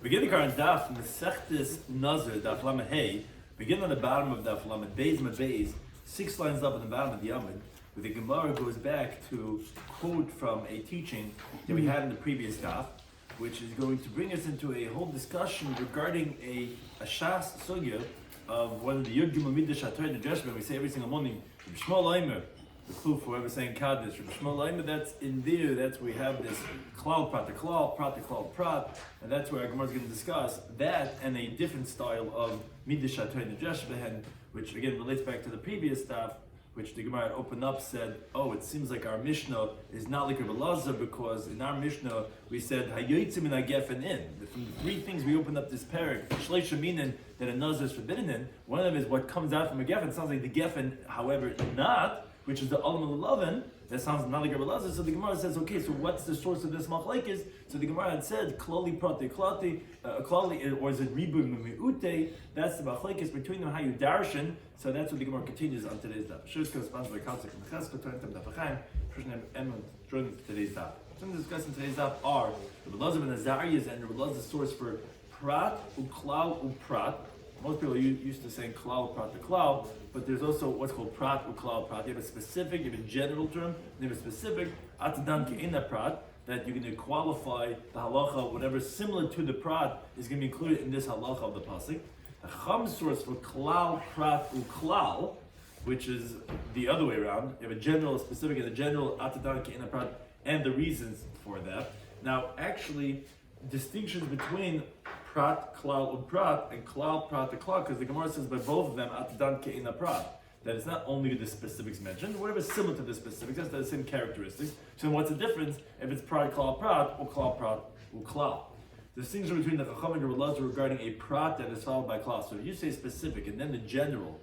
Beginning our Daf Mesechta Nazir Daf Lamed Hey, begin on the bottom of Daf Lamed Beis Med Beis, 6 lines up on the bottom of the Yomid, where the Gemara goes back to quote from a teaching that we had in the previous Daf, which is going to bring us into a whole discussion regarding a Shas Sugya of whether the Yud Gimel Midah Shatay and Jeshbeh we say every single morning, Shmuel Eimer, the clue for whoever saying Kaddish, Shmuel Eimer, that's in there, that's where we have this klal prat, the klal prat, and that's where our Gemara is going to discuss that and a different style of Midah Shatay and Jeshbeh, which again relates back to the previous stuff, which the Gemara had opened up, said, oh, it seems like our Mishnah is not like Rabbi Lazar, because in our Mishnah we said hayotzim and hagefen in. From the three things we opened up this parak, shleisha minin, that a nazir is forbidden in. One of them is what comes out from a gefen. It sounds like the gefen, however, not, which is the olam al-lovin. That sounds not like Rabbi Lazar. So the Gemara says, okay, so what's the source of this machlekes? So the Gemara had said, klali prati klati, klali, or is it ribu mimiute? That's the machlekes between them, how you darshan. So that's what the Gemara continues on today's daf. Shir is sponsored by Kalsik and Cheskel, Torah Daf Chaim, Shushan Emon, joining today's daf. So we're discussing today's daf are Rabbi Lazar ben Azarias and Rabbi Lazar's source for prat, uklal, uprat. Most people are used to saying klal, prat, klal, but there's also what's called prat, uklal, prat. You have a specific, you have a general term, you have a specific, atadan ke'ina prat, that you're going to qualify the halacha, whatever similar to the prat is going to be included in this halacha of the pasuk. The chum source for klal, prat, uklal, which is the other way around. You have a general, a specific, and a general atadan ke'ina prat, and the reasons for that. Now, actually, distinctions between prat, klal, prat, and klal, prat, klal, because the Gemara says by both of them, atadan ke'ina prat, that it's not only the specifics mentioned, whatever is similar to the specifics, that's the same characteristics. So what's the difference if it's prat, klal, prat, or klal, prat, or klal? The distinction between the Chacham and Rabbi Lazar regarding a prat that is followed by klal. So if you say specific and then the general,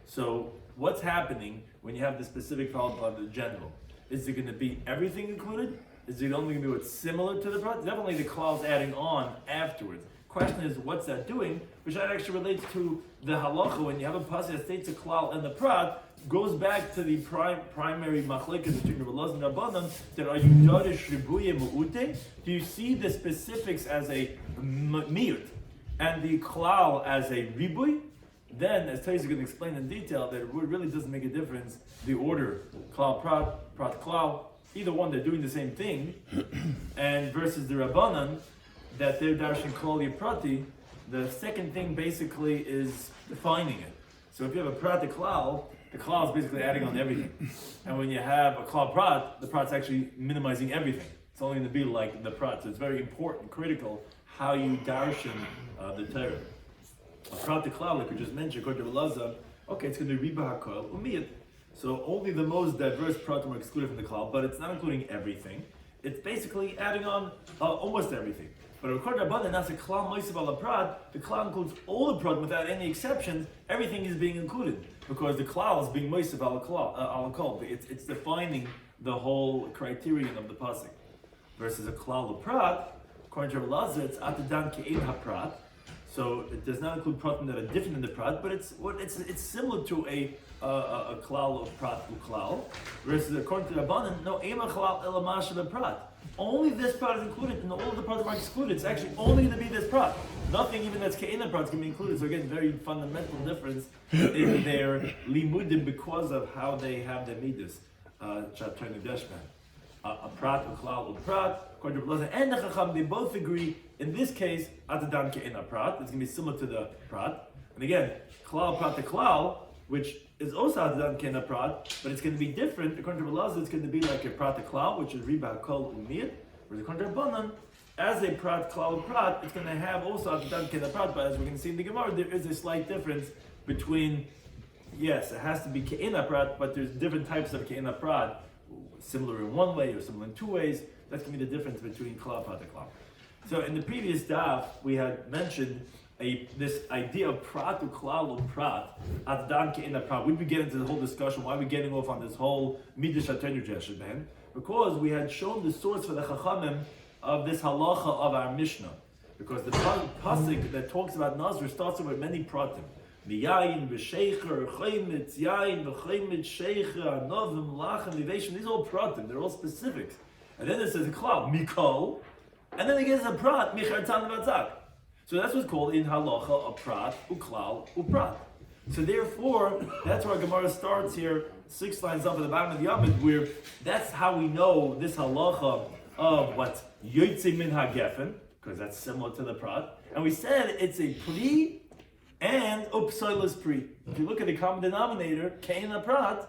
so what's happening when you have the specific followed by the general? Is it going to be everything included? Is it only going to be what's similar to the prat? Definitely the klal is adding on afterwards. Question is, what's that doing? Which that actually relates to the halacha. When you have a pasuk that states a klal and the prat, goes back to the primary machlekes between Rabbi Lazar and Rabbanan, that are you darish ribuye mu'ute? Do you see the specifics as a miut and the klal as a ribuy? Then, as Tais is going to explain in detail, that it really doesn't make a difference the order, klal prat, prat klal, either one, they're doing the same thing, and versus the Rabbanan, that they're darshan klali prati, the second thing basically is defining it. So if you have a prat, the klal is basically adding on everything. And when you have a klal prat, the prat's actually minimizing everything. It's only going to be like the prat. So it's very important, critical, how you darshan the Torah. A prat, the klal, like we just mentioned, according to Elazar, okay, it's going to be riba hakol, umiyat. So only the most diverse pratim are excluded from the klal, but it's not including everything. It's basically adding on almost everything. But according to Rabbanan, that's a klal moisav ala prat. The klal includes all the prat without any exceptions. Everything is being included because the klal is being moisav ala kol. It's defining the whole criterion of the pasuk. Versus a klal of prat, according to Rabbi Lazar, it's atadan ke'in haprat. So it does not include pratim that are different than the prat, but it's similar to a klal of prat uklal. Versus according to Rabbanan, no ema klal elamasha prat. Only this prat is included, and all of the pratim are excluded. It's actually only going to be this prat. Nothing even that's ke'ina prat is going to be included. So again, very fundamental difference in their limudim because of how they have their midas. A prat, a klal, a prat, according to Rabbi and the Chacham, they both agree. In this case, atadan ke'ina prat, it's going to be similar to the prat. And again, klal, prat, the klal, which is also atadan ke'ina prat, but it's going to be different. According to Rabbi it's going to be like a prat, the klal, which is riba hakol umiyat. Whereas according to Rabbanan, as a prat, klal, prat, it's going to have also atadan ke'ina prat. But as we're going to see in the Gemara, there is a slight difference between. Yes, it has to be ke'ina prat, but there's different types of ke'ina prat. Similar in one way or similar in two ways. That's going to be the difference between klal, prat, and klal. So in the previous daf, we had mentioned this idea of prat, klal, or prat, atadan ke'ina prat. We'd be getting into the whole discussion. Why are we getting off on this whole midrash atenu jeshaben? Because we had shown the source for the chachamim of this halacha of our Mishnah. Because the pasuk that talks about Nazir starts with many pratim. Miyayin, v'sheicher, chaymitz, yayin, v'chaymitz, sheicher, anovim, lachem, livation. These are all pratim. They're all specifics. And then it says klal, mikol. And then it gets a prat, michartan v'atzak. So that's what's called in halacha a prat, uklal, uprat. So therefore, that's where Gemara starts here, 6 lines up at the bottom of the Yomid, where that's how we know this halacha of what's yotze min hagefen, because that's similar to the prat. And we said it's a pri and upsoilus pri. If you look at the common denominator, kein prat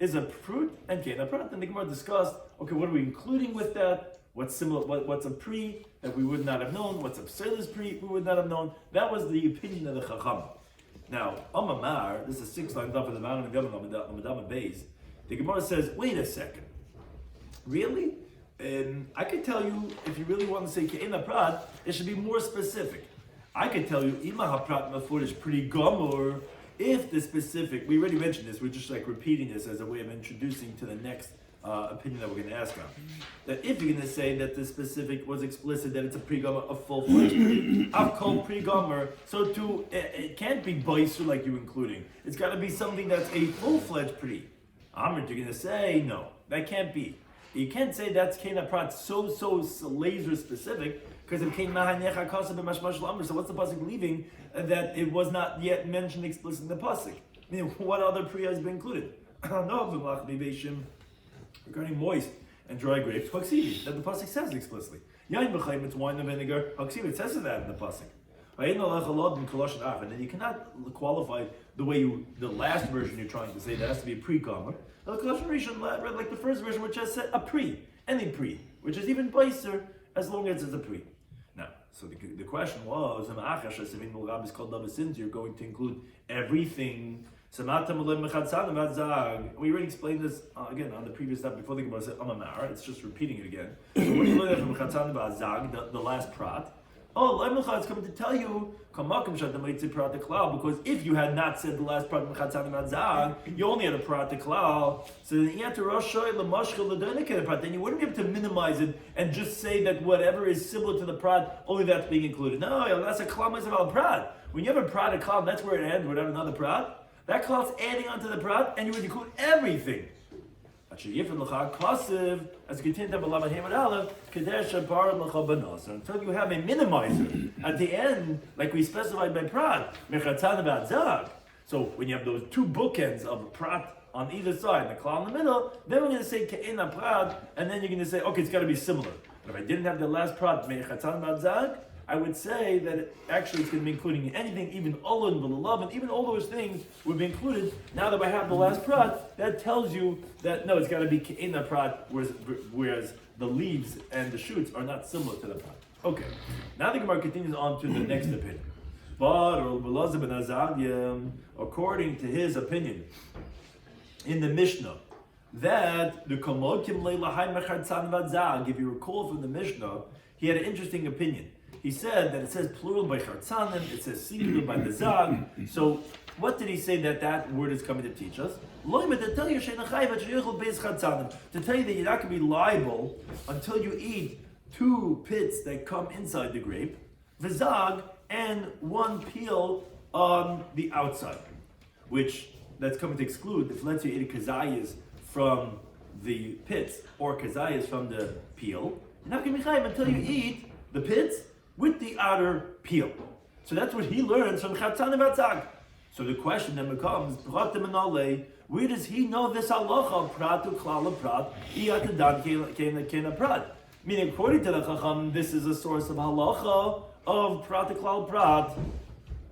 is a prut and kein prat. And the Gemara discussed, okay, what are we including with that? What's similar? What's a pri that we would not have known? What's a psoilus pri we would not have known? That was the opinion of the Chacham. Now, Amamar, this is 6 lines up at the bottom of the Madama Beis. The Gemara says, wait a second. Really? I could tell you, if you really want to say Ke'ena Prat, it should be more specific. I could tell you, Ima HaPrat Mafur is pretty gomor, if the specific, we already mentioned this, we're just like repeating this as a way of introducing to the next opinion that we're going to ask on. That if you're going to say that the specific was explicit, that it's a pre-gomer, a full-fledged pre, I've called pre-gomer, so too, it can't be boister like you including. It's got to be something that's a full-fledged pre. Amrit, you're going to say, no, that can't be. You can't say that's Kena Prat so laser specific, because it came Mahanecha Kasa b'mashmash l'amr. So what's the pasuk leaving that it was not yet mentioned explicitly in the pasuk? I mean, what other priya has been included? No, v'mlach b'beishim. Regarding moist and dry grapes, haksivi, that the pasuk says explicitly. Yain b'chayim, it's wine and vinegar. Haksivi, it says that in the pasuk. And then you cannot qualify the way the last version you're trying to say, that has to be a pre-gomer. The Rishon, like the first version, which has said a pre, any pre, which is even nicer as long as it's a pre. Now, so the question was, you're going to include everything. We already explained this again on the previous step before the Gemara said Amamar. It's just repeating it again. So when you learn from the last prat, it's coming to tell you because if you had not said the last prat, you only had a prat klal. So then you had to then you wouldn't be able to minimize it and just say that whatever is similar to the prat, only that's being included. No, that's a klal about prat. When you have a prat klal, that's where it ends. Without another prat. That cloud's adding onto the prat, and you would include everything. As you continue to until you have a minimizer at the end, like we specified by prat, so when you have those 2 bookends of prat on either side, the cloud in the middle, then we're going to say ke'ena prat, and then you're going to say, okay, it's got to be similar. But if I didn't have the last prat, I would say that actually it's going to be including anything, even olin, v'lalav, and even all those things would be included. Now that I have the last prat, that tells you that no, it's got to be ke'ena prat, whereas the leaves and the shoots are not similar to the prat. Okay, now the Gemara continues on to the next opinion. But according to his opinion, in the Mishnah, that the komokim leilahai mechartzan v'adzag, if you recall from the Mishnah, he had an interesting opinion. He said that it says plural by chartzanim, it says singular by the zag. So what did he say that word is coming to teach us? To tell you that you're not going to be liable until you eat 2 pits that come inside the grape, the zag, and 1 peel on the outside, which that's coming to exclude if let's say you eat kazayas from the pits or kazayas from the peel. You're not going to be chayiv until you eat the pits with the outer peel. So that's what he learns from Chatzan and Batzak. So the question then becomes, where does he know this halacha, prat to klala prat, iyatadan kena prat? Meaning, according to the Chacham, this is a source of halacha of prat to klala prat,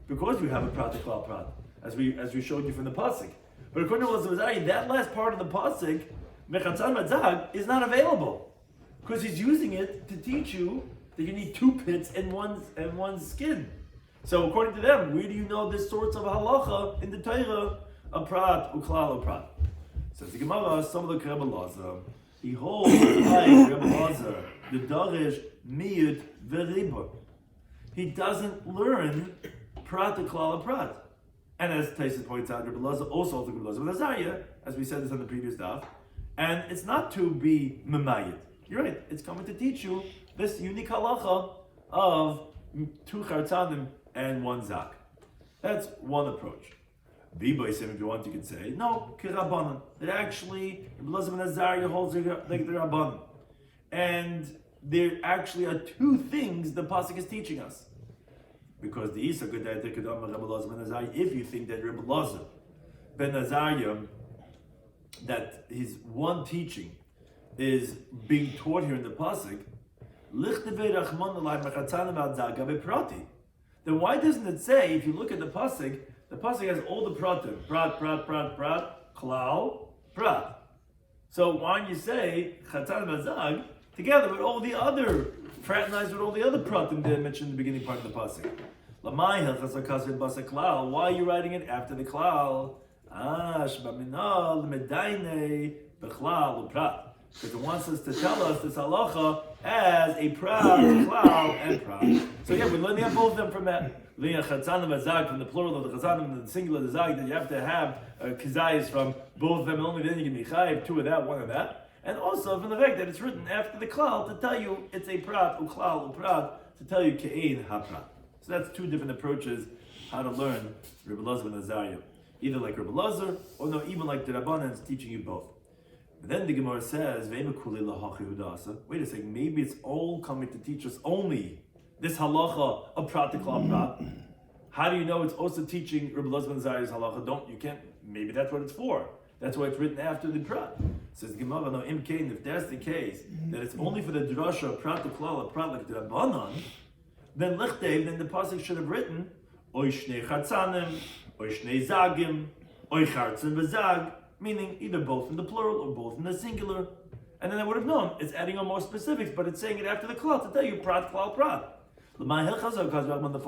because we have a prat to klala prat, as we showed you from the pasuk. But according to Lazar, that last part of the pasuk, Mechatzan Batzak, is not available, because he's using it to teach you that you need 2 pits and one skin. So according to them, where do you know this sorts of halacha in the Torah? A prat, uklal, a prat. Says the Gemara, some of the Rebbe Lazar, he holds like Rebbe Lazar, the Darish, miyut, veriba. He doesn't learn prat, uklal, a prat. And as Taisus points out, Rebbe Lazar also holds the Rebbe Lazar with Azariah, as we said this on the previous daf. And it's not to be memayit. You're right, it's coming to teach you this unique halacha of 2 chartzanim and 1 zak. That's one approach. B'boisim, if you want, you could say, no, k'rabbanan. That actually, Elazar ben Azariah holds like the rabbanan. And there actually are 2 things the pasuk is teaching us. because the Isa could Rabbi Lazar ben Azariah, if you think that Rabbi Lazar ben Azariah, that his one teaching is being taught here in the pasuk, then why doesn't it say, if you look at the pasuk has all the pratim, prat, klal, prat. So why don't you say chatan v'zag together with all the other, fraternized with all the other pratim that I mentioned in the beginning part of the pasuk? Why are you writing it after the klal? Because it wants us to tell us this halacha as a prat, klal, and prat. So yeah, we're learning both of them from that. Learning chatzanim and zag from the plural of the chatzanim and the singular of the zag, that you have to have kizayis from both of them, and only then you can be chayiv, two of that, one of that. And also from the fact that it's written after the klal to tell you it's a prat, uklal, uprat, to tell you ke'ein haprat. So that's two different approaches how to learn Rabbi Lazar ben Azariah. Either like Rabbi Lazar, or no, even like the Rabbanan is teaching you both. But then the Gemara says, wait a second, maybe it's all coming to teach us only this halacha of prat to klal prat. How do you know it's also teaching Rabbi Lazar ben Azariah's halacha? Maybe that's what it's for. That's why it's written after the prat. Says the Gemara, no, imkain, if that's the case, that it's only for the drasha of prat to klal, prat like the Rabbanan, then the pasuk should have written, oy shnei chatzanim, oy shnei zagim, oy chartzim v'zag, meaning either both in the plural or both in the singular. And then I would have known, it's adding on more specifics, but it's saying it after the klal to tell you prat, klal, prat. For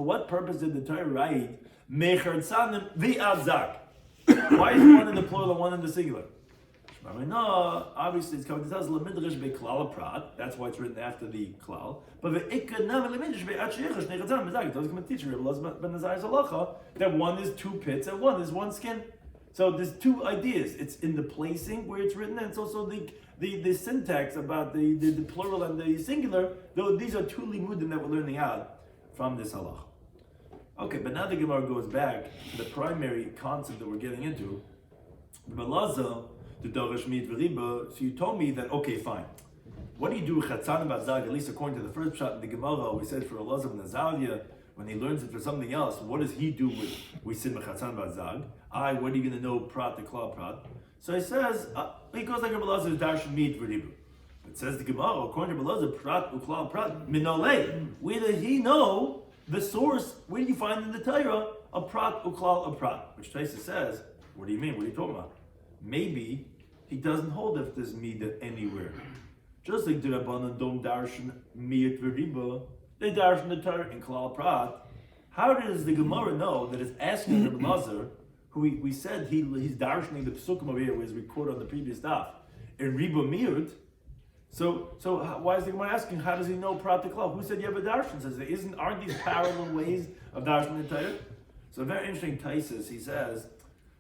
what purpose did the Torah write mechartzanim v'azag? Why is one in the plural and one in the singular? No, obviously it's coming to tell us l'midrash be'klal prat. That's why it's written after the klal. But ve'ikad nam l'midrash be'achyechash nechazam mezag. It doesn't come to teach Rabbi Lazar ben Azariah's halacha that one is two pits and one is one skin. So there's two ideas. It's in the placing where it's written, and it's also the syntax about the plural and the singular. Though these are two limudim that we're learning out from this halacha. Okay, but now the Gemara goes back to the primary concept that we're getting into. Rabbi Lazar, the Darash Mit V'Riba. So you told me that, okay, fine. What do you do with Chatzan V'Azag? At least according to the first shot in the Gemara, we said for Elazar ben Azariah, when he learns it for something else, what does he do with we sit Chatzan V'Azag? What are you going to know prat the klal prat? So he says, he goes like Rabbi Lazar, Darash Mit V'Riba. It says the Gemara, according to Rabbi Lazar, prat uklal prat minolei. Where did he know the source? Where do you find in the Torah a prat uklal a prat? Which Taisa says, what do you mean? What are you talking about? Maybe he doesn't hold if there's midah anywhere. Just like the Rabbanan don't darshan miyat v'riba, they darshan the Torah in klal prat. How does the Gemara know that it's asking Rabbi Lazar, who we said he's darshaning the psukim over here, was recorded on the previous daf, in riba miyut? So why is the Gemara asking? How does he know prat to klal? Who said you have a darshan? Says aren't these parallel ways of darshaning the Torah? So a very interesting Taisus, he says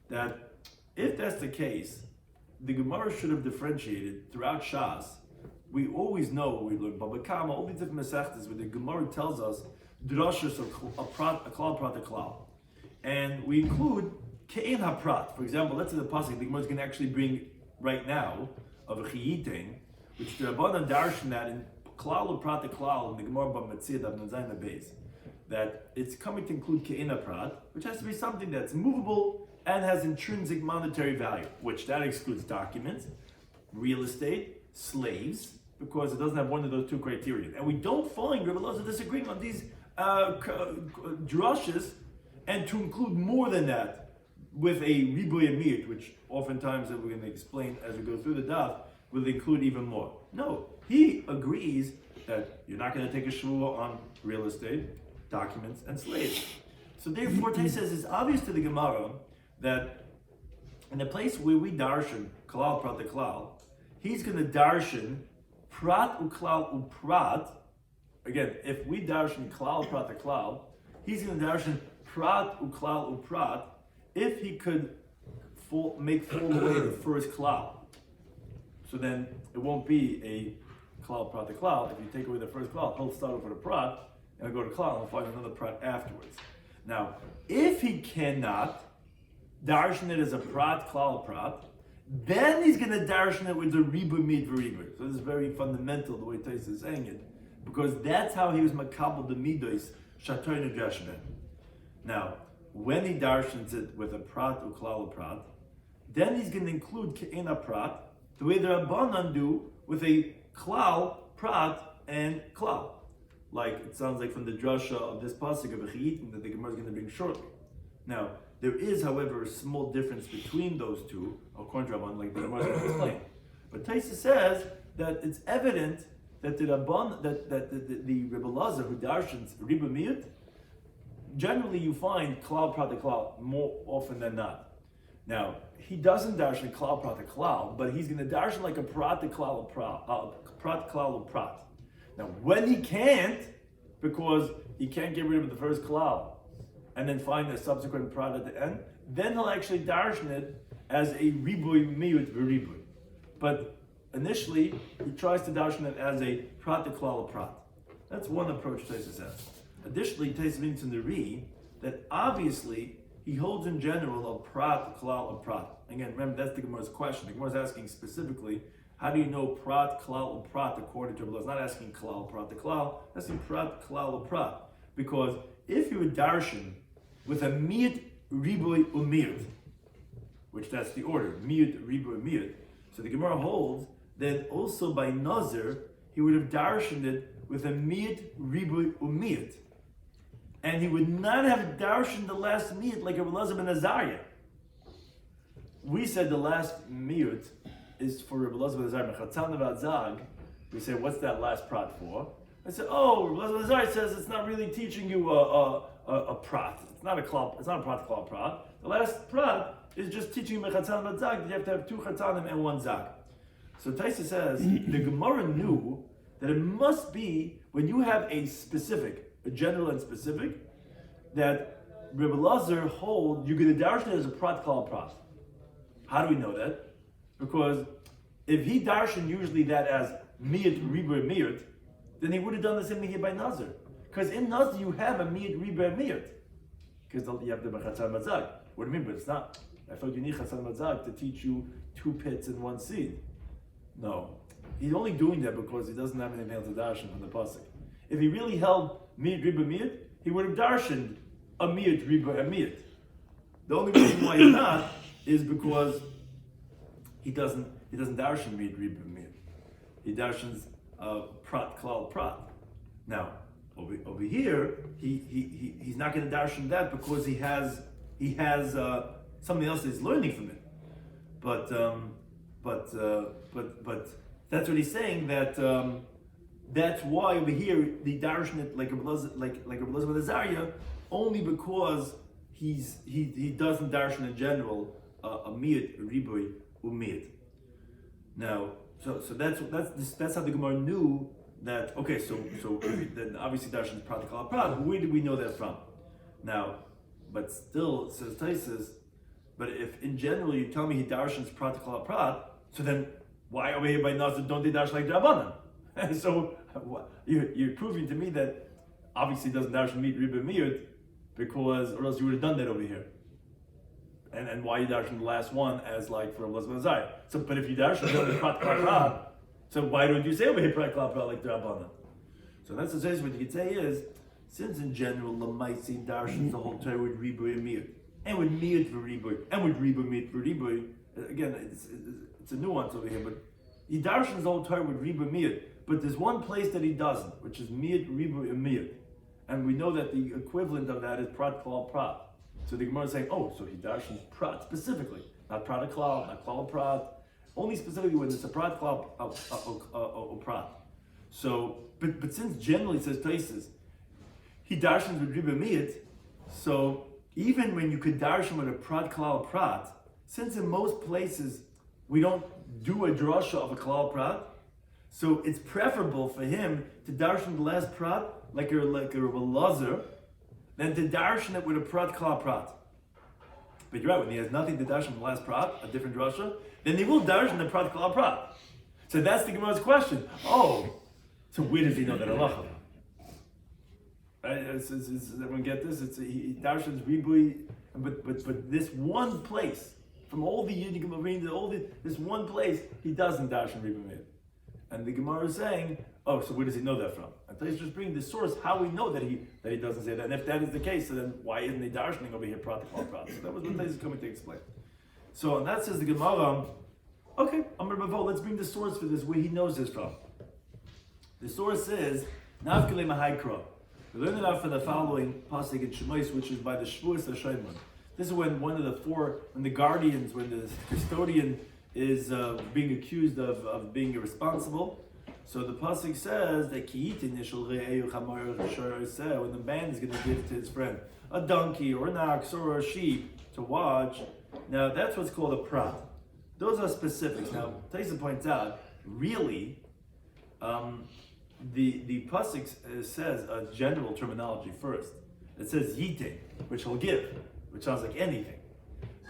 that if that's the case, the Gemara should have differentiated throughout Shas. We always know, we learn Baba Kama, all these different mesechtas where the Gemara tells us drashas of a klal prat a klal, and we include ke'en haprat. For example, let's say the pasuk the Gemara is going to actually bring right now of a chiyitin, which the Rabbanan darshan that in klal or prat a klal in the Gemara Baba Metzia Daf Nazir base, that it's coming to include ke'en haprat, which has to be something that's movable and has intrinsic monetary value, which that excludes documents, real estate, slaves, because it doesn't have one of those two criteria. And we don't find Rabbi Lazar disagreeing on these drushes, and to include more than that with a ribuy amir, which oftentimes, that we're going to explain as we go through the daf, will include even more. No, he agrees that you're not going to take a shiur on real estate, documents, and slaves. So therefore, he says it's obvious to the Gemara that in the place where we darshan klal prat klal, he's going to darshan prat uklal uprat. Again, if we darshan klal prat klal, he's going to darshan prat uklal uprat. If he could make fall away the first klal, so then it won't be a klal prat klal. If you take away the first klal, he'll start off with a prat and go to klal and find another prat afterwards. Now, if he cannot darshan it as a prat, klal prat, then he's going to darshan it with the ribu mid v'ribu. So this is very fundamental the way Taisa is saying it, because that's how he was makabel the midos Shatoinu Drashben. Now, when he darshans it with a prat or klal prat, then he's going to include ke'ena prat, the way the Rabbanan do with a klal, prat, and klal. Like it sounds like from the drasha of this pasuk of Echiyitim that the Gemara is going to bring shortly. Now, there is, however, a small difference between those two, according to Rabban, like the Gemara is going to explain. But Taisa says that it's evident that the Rabban, that the Rebbe Lazar who darshans riba miyut, generally you find klal prat klal more often than not. Now he doesn't darshan klal prat klal, but he's going to darshan like a prat klal prat klal prat. Now when he can't, because he can't get rid of the first klal and then find a subsequent prat at the end, then he'll actually darshan it as a ribuy miyut v'ribuy. But initially he tries to darshan it as a prat klal prat. That's one approach Taisa says. Additionally, Taisa means in the Re that obviously he holds in general a prat, klal, and prat. Again, remember that's the Gemara's question. The Gemara is asking specifically, how do you know prat, klal, and prat according to Rabbi? It's not asking klal, prat, klal. It's asking prat, klal, and prat. Because if you would darshan with a miyut, ribuy, umiyut, which that's the order, miyut, ribuy, umiyut. So the Gemara holds that also by Nazir he would have darshaned it with a miyut, ribuy, umiyut. And he would not have darshan the last miyut like a Rabbi ben Azariah. We said the last miyut is for Rabbi ben Azariah. Mechatzan v'adzag. We say, what's that last prat for? I said, oh, Rabbi ben Azariah says it's not really teaching you a prat. It's not a klal. It's not a prat klal prat. The last prat is just teaching you mechatzan v'adzag that you have to have two chatzanim and one zag. So Taisa says the Gemara knew that it must be when you have a specific, a general and specific, that Rebbe Lazar hold, you're going to darshan it as a prat klal prat. How do we know that? Because if he darshan usually that as miyut, ribuy, miyut, then he would have done the same thing here by Nazir. Because in Nazir you have a miyut, ribuy, miyut. Because you have the mechatzan mazag. What do you mean? But it's not. I thought you need chatzan mazag to teach you two pits and one seed. No. He's only doing that because he doesn't have anything else to darshan from the pasuk. If he really held miyut, ribuy, miyut, he would have darshaned a miyut, ribuy, a miyut. The only reason why he's not is because he doesn't darshan miyut, ribuy, miyut. He darshans prat, klal, prat. Now over here he's not going to darshan that because he has something else that he's learning from it. But that's what he's saying, that that's why over here the darshan it like a Rabbi ben Azariah, only because he doesn't darshan in general a miyut, ribuy, umiyut. Now, so that's how the Gemara knew that. Okay, so then obviously darshan is prat klal prat. Where did we know that from? Now, but still says Taisus. But if in general you tell me he darshans prat klal prat, so then why over here by Nazir don't they darshan like the Rabbanan? So you're proving to me that obviously doesn't darshan miyut, ribuy, miyut, because or else you would have done that over here. And why you darshan the last one as like for Rabbi ben Azariah? So, but if you darshan the prat klal prat, so why don't you say over here prat klal prat like the Rabbanan? So that's the case. What you could say is, since in general Lamaisi darshans the whole Torah with ribuy and miyut, and with miyut for ribuy, and with ribuy miyut for ribuy, again it's a nuance over here, but he darshans the whole Torah with ribuy miyut. But there's one place that he doesn't, which is miyut, ribuy, and miyut. And we know that the equivalent of that is prat klal prat. So the Gemara is saying, oh, so he darshans prat specifically, not prat klal, not klal prat, only specifically when it's a prat klal or prat. So, but since generally it says places, he darshans with ribuy miyut, so even when you could darshan with a prat klal prat, since in most places we don't do a drasha of a klal prat, so it's preferable for him to darshan the last prat like a Rabbi Lazar than to darshan it with a prat klal prat. But you're right, when he has nothing to darshan the last prat, a different drasha, then he will darshan the prat klal prat. So that's the Gemara's question. Oh, so where does he know that halacha? Right? Everyone get this? He darshans ribuy, but this one place, from all the Yiddish, this one place, he doesn't darshan ribuy miyut. And the Gemara is saying, Oh, so where does he know that from? And Taisus just bringing the source how we know that he doesn't say that. And if that is the case, so then why isn't he darshaning over here prat klal prat? So that was what Taisus is coming to explain. So and that says the Gemara. Okay, Amar Bavo, let's bring the source for this where he knows this from. The source is Nafkele Mahaikra. We learned it out from the following pasuk in Shemais, which is by the Shavuos HaShaiman. This is when when the guardians, when the custodian is being accused of being irresponsible. So the pasuk says that when the man is going to give to his friend a donkey or an ox or a sheep to watch, now that's what's called a prat. Those are specifics. Now, Taisa points out, really, the pasuk says a general terminology first. It says yitin, which he'll give, which sounds like anything.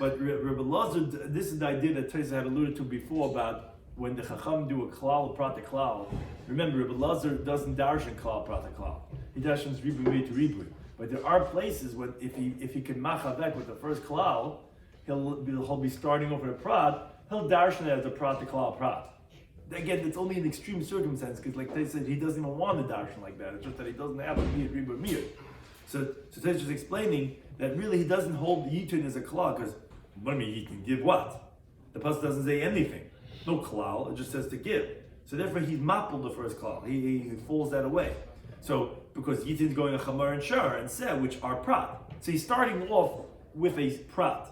But Rabbi Lazar, this is the idea that Taisa had alluded to before about when the Chacham do a klal prat klal. Remember, Rabbi Lazar doesn't darshan klal prat klal. He darshans ribui to ribui. But there are places when if he can machavek with the first klal, he'll be starting over a prat. He'll darshan it as a prat klal prat. Again, it's only an extreme circumstance because, like they said, he doesn't even want to darshan like that. It's just that he doesn't have a miyat ribui miyat. So Taisa is explaining that really he doesn't hold the yitun as a klal because what do you mean yitun? Give what? The pasuk doesn't say anything. No klal, it just says to give. So therefore he's mapped the first klal. He falls that away. So because Yitin's going a chamar and shar and seh, which are prat. So he's starting off with a prat.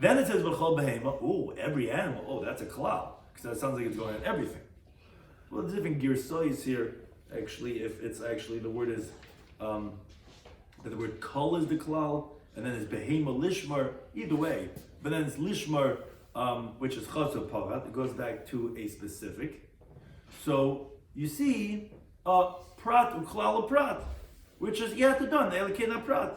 Then it says v'chol behema. Oh, every animal. Oh, that's a klal because that sounds like it's going on everything. Well, there's different girsois here. Actually, if it's actually the word is that the word kol is the klal, and then it's behema lishmar. Either way, but then it's lishmar. Which is chazav parat, it goes back to a specific. So you see, prat uklal prat, which is yatadon elikena prat,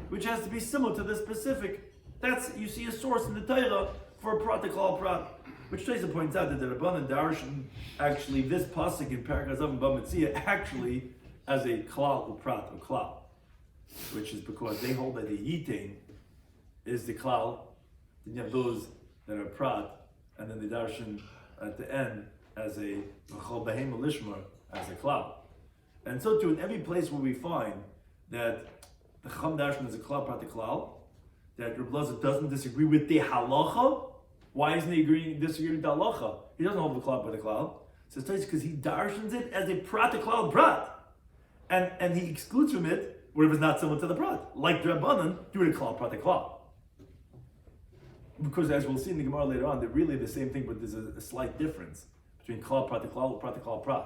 which has to be similar to the specific. That's you see a source in the Torah for prat uklal prat, which Taisa points out that the Rabbanan Darshan actually this pasuk in Paragraph and Bamitzia actually as a klal uprat uklal, which is because they hold that the yiting is the klal. Then you have those that are prat, and then the darshan at the end as a v'chol behema lishmar as a klal. And so too in every place where we find that the chacham darshan is a klal prat klal, that Rabbi Lazar doesn't disagree with the halacha. Why isn't he disagreeing with the halacha? He doesn't hold the klal prat klal. So it's because he darshans it as a prat klal prat, and he excludes from it whatever is not similar to the prat, like the Rabbanan doing a klal prat klal. Because as we'll see in the Gemara later on, they're really the same thing, but there's a slight difference between klal prat klal and prat klal prat.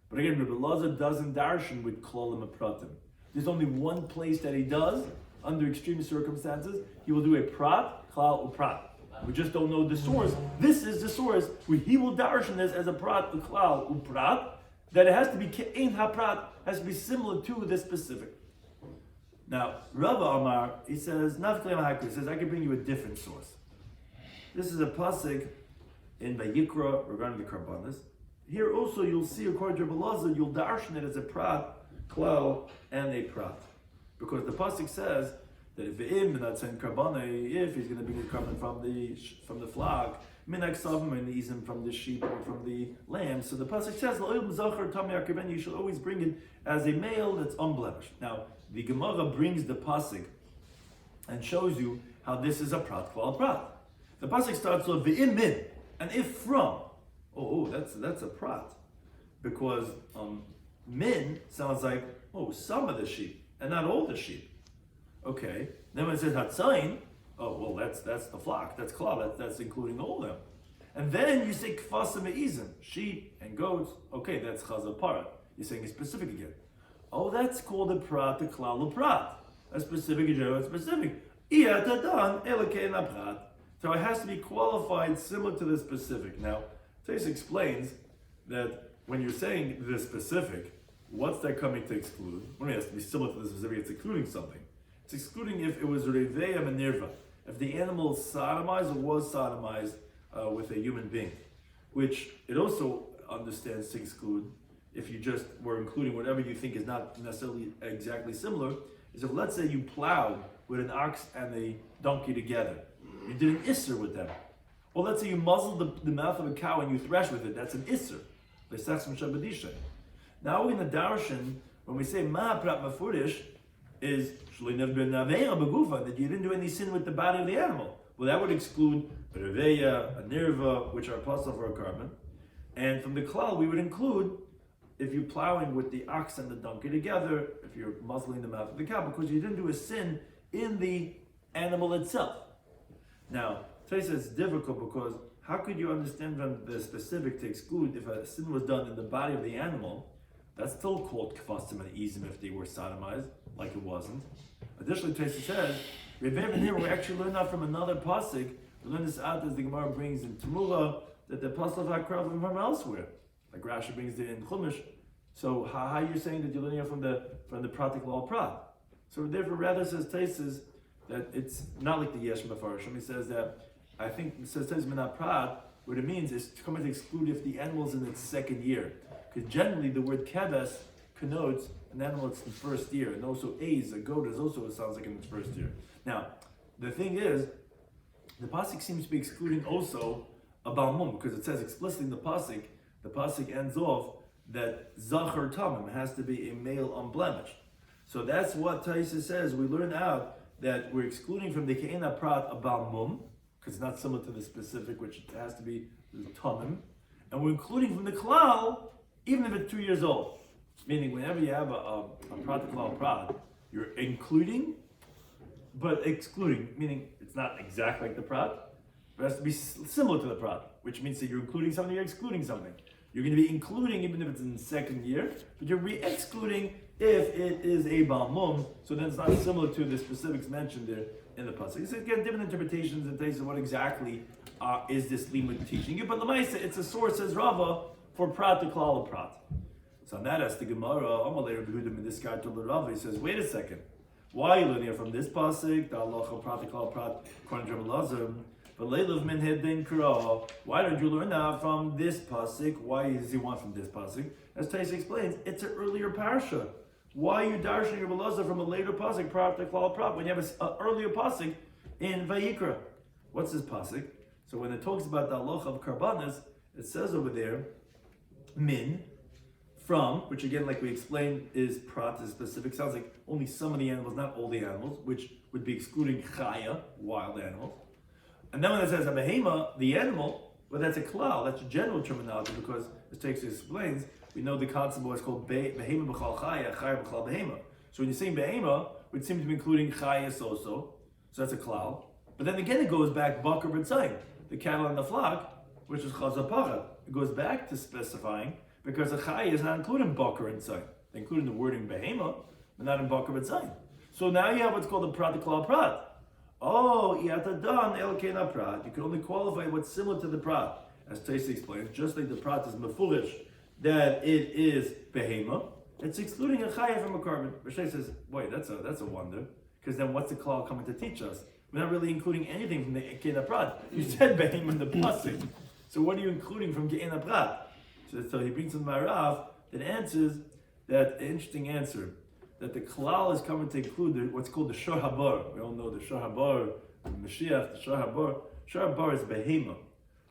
But again, Rabbi Lazar doesn't darshan with klolim and pratim. There's only one place that he does, under extreme circumstances, he will do a prat, klal, or prat. We just don't know the source. This is the source where he will darshan this as a prat, klal, or prat, that it has to be ke'ein ha-prat, has to be similar to this specific. Now, Rabbi Amar, he says, he says, I can bring you a different source. This is a pasuk in Vayikra regarding the karbanas. Here also you'll see, according to Rabbi Lazar, you'll darshan it as a prat, klal, and a prat. Because the pasuk says that if he's going to bring a carbon from the flock, minak savim and izim from the sheep or from the lamb. So the pasuk says, you should always bring it as a male that's unblemished. Now the Gemara brings the pasuk and shows you how this is a prat, klal, prat. The pasuk starts with ve'im min, and if from. That's a prat, because min sounds like some of the sheep and not all the sheep. Okay. Then when it says hatzayin, that's the flock. That's klal. That's including all of them. And then you say kfasim me'izim, sheep and goats. Okay, that's chazav parat. You're saying it's specific again. That's called a prat, a klal, a prat. A specific, a general, specific. Iyatadan elakei na prat. So it has to be qualified similar to the specific. Now, Taisa explains that when you're saying the specific, what's that coming to exclude? When it has to be similar to the specific, it's excluding something. It's excluding if it was reveya menirva, if the animal sodomized or was sodomized with a human being, which it also understands to exclude if you just were including whatever you think is not necessarily exactly similar, is if let's say you plowed with an ox and a donkey together. You did an isser with them. Or let's say you muzzled the mouth of a cow and you thresh with it. That's an isser. Now in the darshan, when we say ma prat mafurish, is that you didn't do any sin with the body of the animal. Well, that would exclude a reveya, a nirva, which are possible for a carbon. And from the klal, we would include if you're plowing with the ox and the donkey together, if you're muzzling them out of the cow, because you didn't do a sin in the animal itself. Now, Taisa is difficult because how could you understand from the specific to exclude if a sin was done in the body of the animal? That's still called kvasim and izim if they were sodomized, like it wasn't. Additionally, Taisa says, we actually learn that from another pasuk. We learn this out as the Gemara brings in Tamula, that the pasuk hakra from elsewhere. Like Rashi brings it in Chumash. So how are you saying that you're learning it from the pratik law prat? So therefore, rather says Taisus that it's not like the Yesh Mefarshim. He says that I think it says Taisus Menat Prat. What it means is to come and exclude if the animal's in its second year, because generally the word keves connotes an animal that's in the first year, and also a goat is also it sounds like in its first year. Now, the thing is, the pasuk seems to be excluding also a balmum because it says explicitly in the pasuk ends off that zachar tamim has to be a male unblemished. So that's what Taisa says. We learn out that we're excluding from the ke'ena prat a balmum because it's not similar to the specific, which has to be tamim, and we're including from the klal even if it's 2 years old. Meaning, whenever you have a prat klal prat, you're including but excluding, meaning it's not exactly like the prat, but it has to be similar to the prat, which means that you're including something, you're excluding something. You're going to be including even if it's in the second year, but you're excluding if it is a balmum, so then it's not similar to the specifics mentioned there in the pasuk. So again, different interpretations and things of what exactly is this limud teaching you, but Lamaisa, it's a source, says Rava, for prat to klal prat. So on that as the Gemara, Amalei Rabbi Yehuda midiscard to the Rava, he says, wait a second. Why are you learning from this pasuk? The halacha prat klal prat according to Rabbi Lazar. But leilav min hedin kra. Why don't you learn that from this pasuk? Why does he want from this pasuk? As Taisa explains, it's an earlier parsha. Why are you darshing Rabbi Lazar from a later pasuk prat klal prat when you have an earlier pasuk in Vayikra? What's this pasuk? So when it talks about the halacha of karbanas, it says over there min. From, which again, like we explained, is prat is specific. Sounds like only some of the animals, not all the animals, which would be excluding chaya, wild animals. And then when it says a behema, the animal, well, that's a klal, that's a general terminology, because as Taisa explains, we know the concept of what's called behema b'chal chaya, chaya b'chal behema. So when you're saying behema, it seems to be including chayas also, so that's a klal. But then again, it goes back bakar b'tzayim, the cattle and the flock, which is chazapachat. It goes back to specifying because a chai is not including bakar and tzayin. They include in the wording behema, but not in bakar and tzayin. So now you have what's called the prat klal prat. Oh, yatadan el kena prat. You can only qualify what's similar to the prat, as Taisa explains. Just like the prat is mefurish that it is behema, it's excluding a chai from a carbon. Rashi says, wait, that's a wonder, because then what's the klal coming to teach us? We're not really including anything from the kena prat. You said behema in the pasuk, so what are you including from kena prat? So he brings in Marav that answers that interesting answer that the klal is coming to include what's called the shor habar. We all know the shor habar, the Mashiach, the shor habar. Shor habar is behema,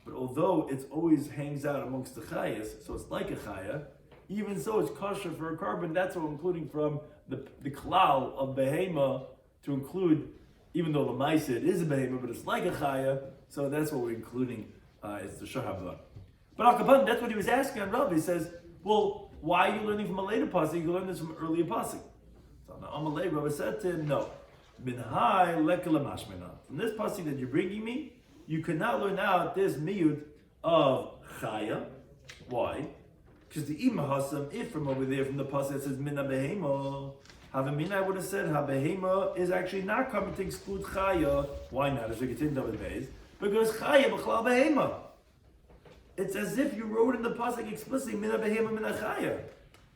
but although it always hangs out amongst the chayas, so it's like a chaya. Even so, it's kosher for a carbon. That's what we're including from the klal of behema to include, even though l'maisa it is a behema, but it's like a chaya. So that's what we're including. It's the shor habar. But Al-Kapan, that's what he was asking on Rav. He says, well, why are you learning from a later pasuk? You learn this from an earlier pasuk. So on Amalei, Rav said to him, no. Minhai lekelamashmena. From this pasuk that you're bringing me, you cannot learn out this miyud of chaya. Why? Because the imahasam, if from over there, from the pasuk that says mina behema, havamina, I would have said habehema is actually not coming to exclude chaya. Why not? As we get into David Beis, because chaya b'chlal behema. It's as if you wrote in the pasuk explicitly mina behema mina chaya.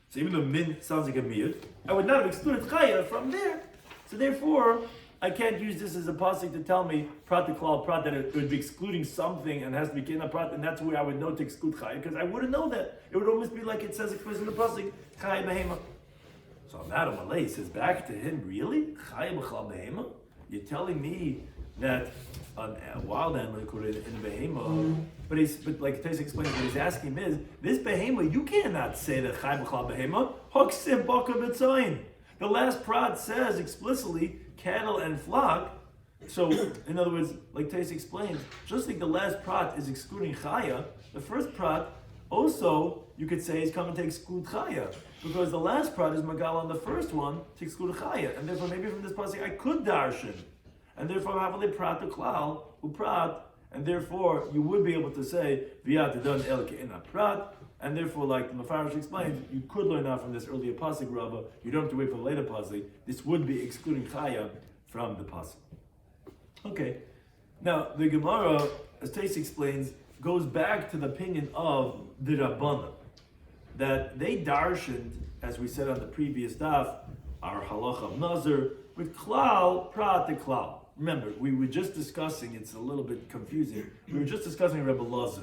So even though min sounds like a miyud, I would not have excluded chaya from there. So therefore, I can't use this as a pasuk to tell me prat to klal prat that it would be excluding something and has to be kina prat, and that's where I would know to exclude chaya, because I wouldn't know that. It would almost be like it says explicitly in the pasuk chaya behema. So Madam Malay says back to him, really chaya b'chlal behema? You're telling me that a wild animal included in a behema, but like Tais explains, what he's asking is, this behema, you cannot say that chai b'chal behema, hoksiv baka b'tzayin. The last prat says explicitly, cattle and flock. So, in other words, like Tais explains, just like the last prat is excluding chaya, the first prat also, you could say, is coming to exclude chaya, because the last prat is magal on the first one to exclude chaya, and therefore maybe from this passage I could darshan, and therefore have a prat to klal uprat, and therefore you would be able to say v'yat done el ke'ina prat, and therefore, like the Mefarish explains, you could learn out from this earlier pasuk, Rava. You don't have to wait for the later pasuk. This would be excluding chaya from the pasuk. Okay, now the Gemara, as Tais explains, goes back to the opinion of the Rabbanah, that they darshaned, as we said on the previous daf, our halacha of Nazir, with klal, prat to klal. Remember, we were just discussing, it's a little bit confusing, we were just discussing Rebbe Lazar,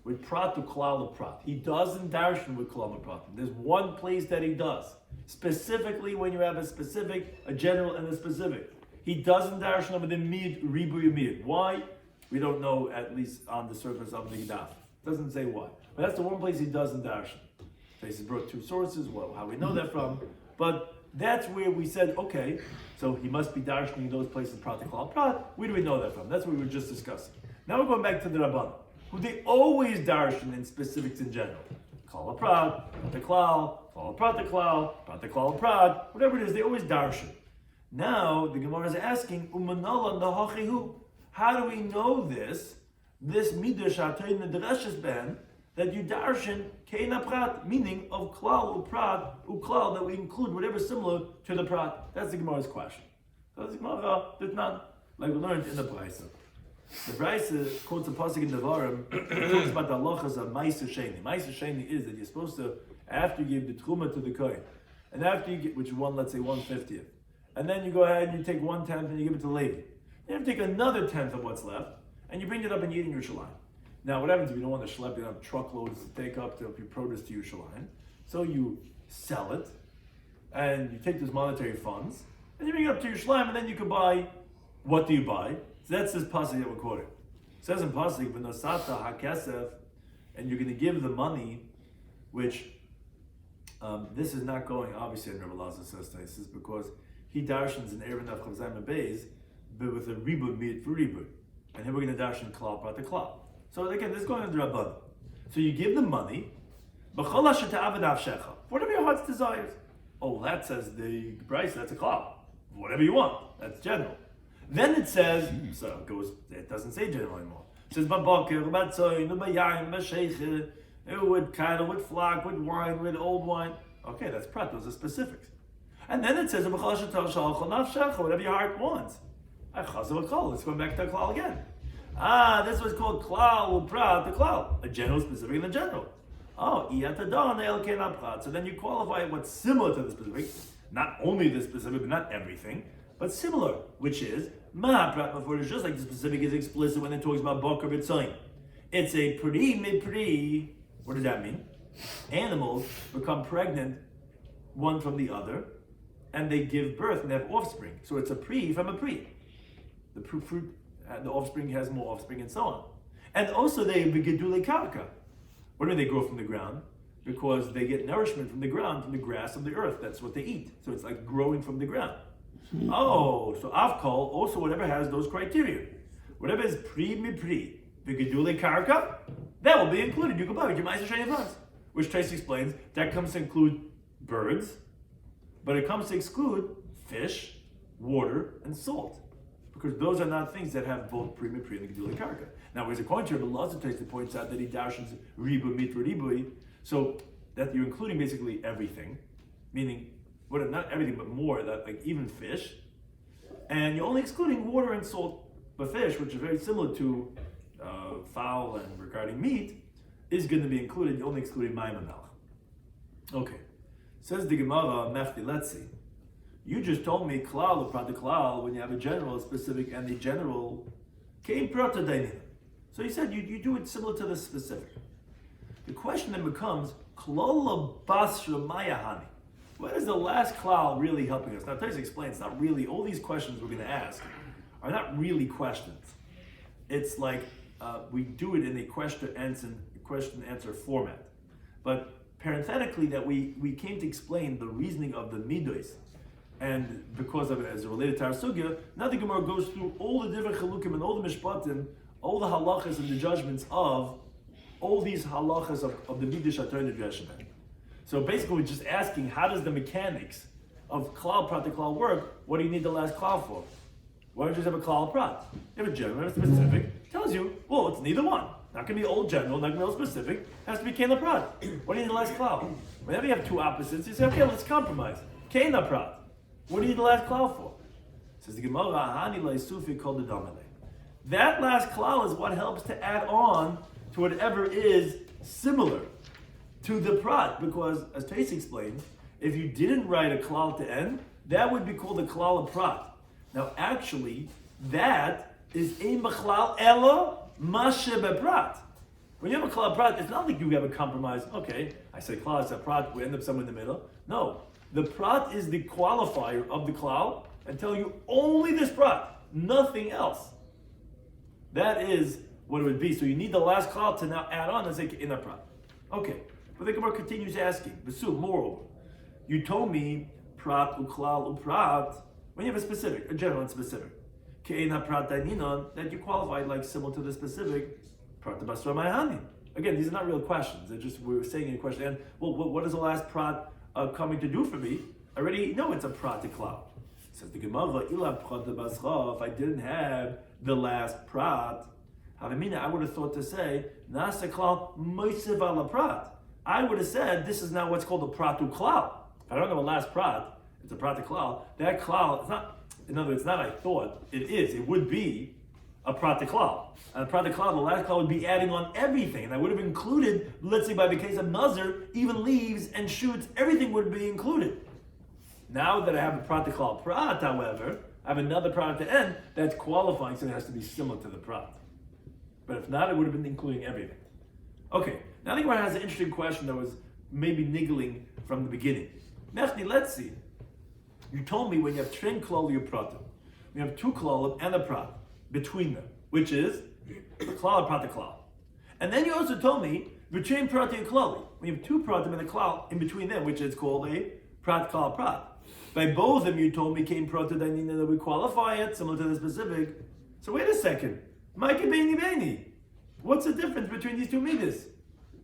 with prat to klal to prat. He doesn't darshan with klal and prat. There's one place that he does, specifically when you have a specific, a general and a specific. He doesn't darshan with the mid, ribu mid. Why? We don't know, at least on the surface of the daf. Doesn't say why. But that's the one place he doesn't darshan. He brought two sources, well, how we know that from. But that's where we said, okay, so he must be darshaning those places, prat to klal prat. Where do we know that from? That's what we were just discussing. Now we're going back to the Rabban, who they always darshan in specifics in general. Klal prat, prat to klal, klal prat to klal prat, whatever it is, they always darshan. Now the Gemara is asking, umanala nahachihu. How do we know this midrash hatoyin nedrashes ben that you darshan keina prat, meaning of klal uprat uklal, that we include whatever similar to the prat? That's the Gemara's question. So the Gemara did not, like we learned in the Brisa. The Brisa quotes a pasuk in Devarim. It talks about the halachas of ma'aser sheni. Ma'aser sheni is that you're supposed to, after you give the truma to the kohen, and after you get, which is one, let's say 1/50th, and then you go ahead and you take 1/10 and you give it to Levi. You have to take another 10th of what's left, and you bring it up and you eat in Yerushalayim. Now, what happens if you don't want to schlep, you have truckloads to take up to your produce to Yerushalayim? So you sell it, and you take those monetary funds, and you bring it up to Yerushalayim, and then you can buy. What do you buy? So that's this pasuk that we're quoting. It says in pasuk, "V'nosata hakesef," and you're going to give the money, which this is not going obviously in Rabbi Lazar says this is because he darshans in Aaron of Chavzayim and Beis, but with a ribud meat for ribud, and here we're going to darshan klal prat to klal. So again, this is going under Rabban. So you give the money, whatever your heart's desires. Oh, that says the price. That's a klal. Whatever you want. That's general. Then it says, so it goes. It doesn't say general anymore. It says babakir, batzoyin, bayayin, basheicher, with cattle, with flock, with wine, with old wine. Okay, that's prat. Those are specifics. And then it says, whatever your heart wants. Let's go back to klal again. This was called klal uprat, the klal, a general, specific, and a general. Oh, so then you qualify what's similar to the specific, not only the specific, but not everything, but similar, which is ma'aprat before it's just like the specific is explicit when it talks about bakar b'tzayin. It's a pri mipri. What does that mean? Animals become pregnant one from the other, and they give birth and they have offspring. So it's a pri from a pri. The fruit, the offspring has more offspring, and so on. And also they begedule karka. What do they grow from the ground? Because they get nourishment from the ground, from the grass of the earth. That's what they eat. So it's like growing from the ground. Oh, so avkol, also whatever has those criteria. Whatever is pri mi pri, begedule karka, that will be included. You can buy it with your ma'aser sheni funds. Which Tracy explains, that comes to include birds, but it comes to exclude fish, water, and salt. Because those are not things that have both pri and gedulei karka. Now, whereas according to Rabbi Lazar points out that he darshans ribu mitra ribui, so that you're including basically everything, meaning not everything but more, that like even fish, and you're only excluding water and salt. But fish, which is very similar to fowl and regarding meat, is going to be included. You're only excluding mayim and melech. Okay, says the Gemara Mechti. Let's see. You just told me klal prat to klal when you have a general, a specific, and the general came prat to dainin. So you said you do it similar to the specific. The question then becomes klola basra mayahani. What is the last klal really helping us? Now, Taisa explains it's not really. All these questions we're going to ask are not really questions. It's like we do it in a question-answer format. But parenthetically, that we came to explain the reasoning of the midos, and because of it as related to our sugya, now the Gemara goes through all the different chalukim and all the mishpatim, all the halachas and the judgments of all these halachas of the midos shatar and the dreshaben. So basically, we're just asking, how does the mechanics of klal prat to klal work? What do you need the last klal for? Why don't you just have a klal prat? You have a general, a specific. Tells you, well, it's neither one. Not going to be old general, not going to be old specific. It has to be kena prat. What do you need the last klal? Whenever you have two opposites, you say, okay, let's compromise. Kena prat. What do you need the last klal for? Says the Gemara, Ahani Sufi called the Domele. That last klal is what helps to add on to whatever is similar to the prat, because as Tais explained, if you didn't write a klal to end, that would be called a klal of prat. Now, actually, that is a machlal ela mashe beprat. When you have a klal prat, it's not like you have a compromise. Okay, I say klal, I say prat, we end up somewhere in the middle. No, the prat is the qualifier of the klal and tell you only this prat, nothing else. That is what it would be. So you need the last klal to now add on and say in a prat. Okay, but the Gemara continues asking, Besu, moreover, you told me prat uklal uprat when you have a specific, a general and specific. Ke'ena prat daininon, that you qualified like similar to the specific prat basra mayhani. Again, these are not real questions. They're just, we're saying in a question, and well, what is the last prat coming to do for me? I already know it's a prat to klal. Says the Gemara, ila prat basra, if I didn't have the last prat, havamina, I would have thought to say, nasa klal moisev ala prat. I would have said, this is now what's called a prat to klal. If I don't know a last prat, it's a prat to klal. That klal, it's not, in other words, it's not I thought, it is. It would be a prat to klal. And a prat to klal, the last klal would be adding on everything. And I would have included, let's say by the case of Nazir, even leaves and shoots, everything would be included. Now that I have a prat to klal prat, however, I have another prat at the end that's qualifying, so it has to be similar to the prat. But if not, it would have been including everything. Okay, now the Gemara has an interesting question that was maybe niggling from the beginning. Mechni, let's see. You told me when you have train klal pratim, we have two klalim and a prat between them, which is the klal prat to klal. And then you also told me between prat and klali, we have two pratim and a klal in between them, which is called a prat klal prat. By both of them, you told me came prat dainina that we qualify it similar to the specific. So wait a second, Ma'ike beini beini. What's the difference between these two midas?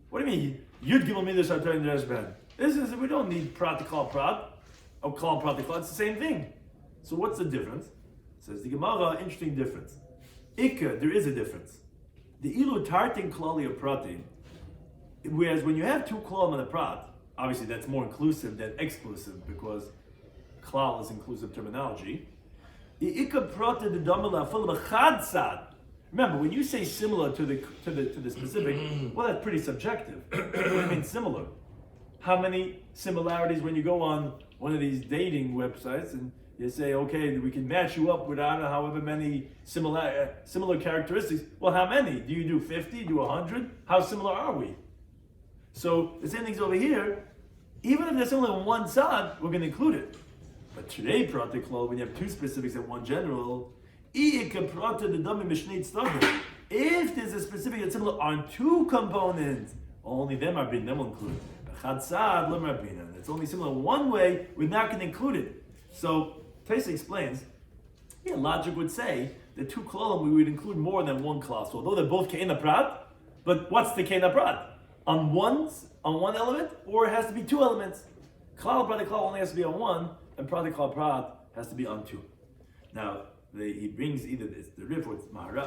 What do you mean? Yud gimel midas shatar and dreshaben. This is, we don't need prat to klal prat. Or klal prat to klal, it's the same thing. So what's the difference? Says the Gemara, interesting difference. Ikka, there is a difference. The ilu tartin klali or pratim, whereas when you have two klalim and a prat, obviously that's more inclusive than exclusive because klal is inclusive terminology. Ikka prat the damala full of a chadsad. Remember, when you say similar to the specific, well, that's pretty subjective. What do you mean similar? How many similarities when you go on one of these dating websites and you say, okay, we can match you up with I don't know however many similar characteristics. Well, how many? Do you do 50? Do 100? How similar are we? So the same thing's over here. Even if they're similar on one side, we're going to include it. But today, practical, when you have two specifics and one general, if there's a specific that's similar on two components, only them are being included. It's only similar one way, we're not going to include it. So Taisa explains, logic would say the two klalim we would include more than one klal. So although they're both ke'ena prat, but what's the ke'ena prat? On one element, or it has to be two elements. Klal prat klal only has to be on one, and prat klal prat has to be on two. Now he brings either the Rif or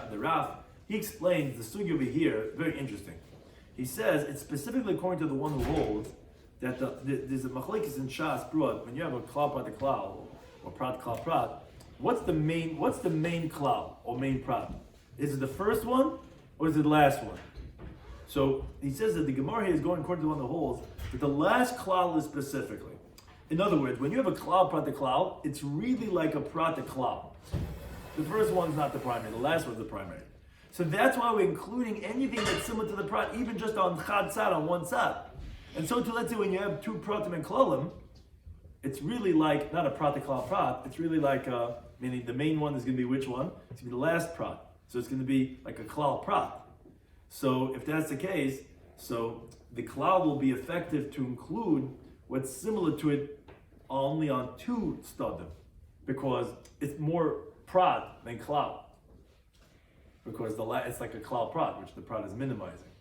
the Raf. He explains the sugi over here, very interesting. He says it's specifically according to the one who holds that there's a machlekes in Shas brought when you have a klal prat klal or prat klal prat. What's the main klal or main prat? Is it the first one or is it the last one? So he says that the Gemara here is going according to the one who holds that the last klal is specifically. In other words, when you have a klal prat klal, it's really like a prat klal. The first one's not the primary, the last one's the primary. So that's why we're including anything that's similar to the prat, even just on chad side, on one side. And so let's say when you have two pratim and klalim, it's really like, not a prat to klal prat, it's really like a meaning the main one is going to be which one? It's going to be the last prat. So it's going to be like a klal prat. So if that's the case, so the klal will be effective to include what's similar to it only on two stadim, because it's more prat than klal. Because it's like a klal prat, which the prat is minimizing.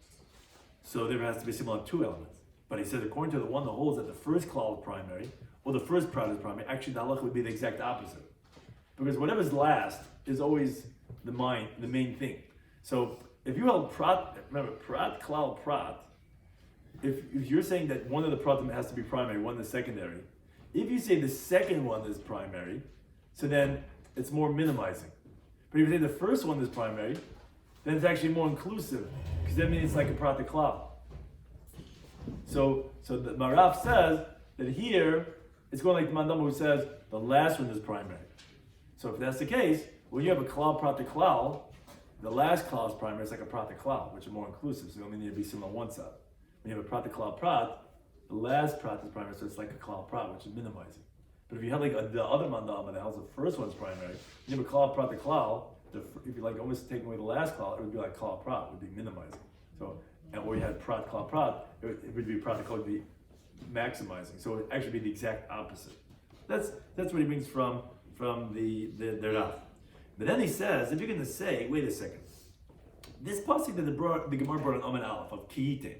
So there has to be similar on two elements. But he says, according to the one that holds that the first klal is primary, or the first prat is primary, actually the halacha would be the exact opposite. Because whatever's last is always the main thing. So if you held prat, remember, prat, klal, prat, if you're saying that one of the pratim has to be primary, one is secondary, if you say the second one is primary, so then it's more minimizing. But if you say the first one is primary, then it's actually more inclusive, because that means it's like a prat to klal. So the Maraf says that here, it's going like the Mandama who says the last one is primary. So if that's the case, when you have a klal prat to klal, the last klal is primary, it's like a prat to klal, which is more inclusive, so you only need to be similar on one side. When you have a prat to klal prat, the last prat is primary, so it's like a klal prat, which is minimizing. But if you have like the other Mandama that holds the first one's primary, you have a klal prat to klal, if you like almost taking away the last klal, it would be like klal prat, it would be minimizing. So, or you had prat klal prat, it would be prat to klal, would be maximizing. So it would actually be the exact opposite. That's what he brings from the Daf. But then he says, if you're going to say, wait a second, this pasuk that the Gemara brought an Amen Aleph of Kiite,